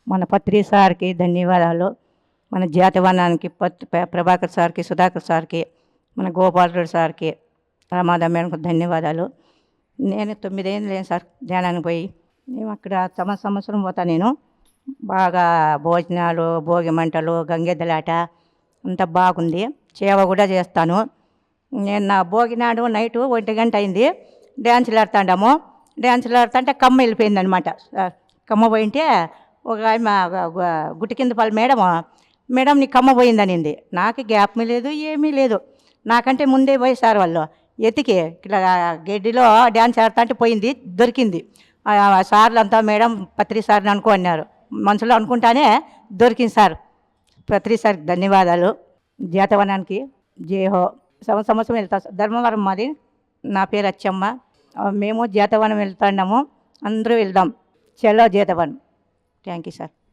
మన పత్రి సార్కి ధన్యవాదాలు, మన జాతవనానికి ప్రభాకర్ సార్కి, సుధాకర్ సార్కి, మన గోపాలరెడ్డి సార్కి, రమాదా మేడంకి ధన్యవాదాలు. నేను 9 ఏళ్ళు లేను సార్ ధ్యానానికి పోయి. మేము అక్కడ సంవత్సరం పోతా. నేను బాగా భోజనాలు, భోగి మంటలు, గంగెద్దలాట అంతా బాగుంది. సేవ కూడా చేస్తాను. నేను నా భోగి నాడు నైటు 1 గంట అయింది. డ్యాన్సులు ఆడుతాండాము. డ్యాన్సులు ఆడుతుంటే కమ్మ వెళ్ళిపోయిందనమాట. కమ్మ పోయింటే ఒక ఆమె గుట్టికిందపల్లి మేడం నీ కమ్మ పోయిందనింది. నాకు గ్యాప్ లేదు, ఏమీ లేదు. నాకంటే ముందే పోయి సార్ వాళ్ళు ఎతికి ఇట్లా గడ్డిలో డ్యాన్స్ ఆడుతా అంటే పోయింది, దొరికింది. సార్లు అంతా మేడం పత్రి సార్ని అనుకో అన్నారు. మనసులో అనుకుంటానే దొరికింది సార్. పత్రి సార్కి ధన్యవాదాలు. జాతవనానికి జేహో. సంవత్సరం వెళ్తా. ధర్మవరం మాది. నా పేరు అచ్చమ్మ. మేము జాతవనం వెళ్తున్నాము. అందరూ వెళ్దాం. చలో జాతవనం. Thank you sir.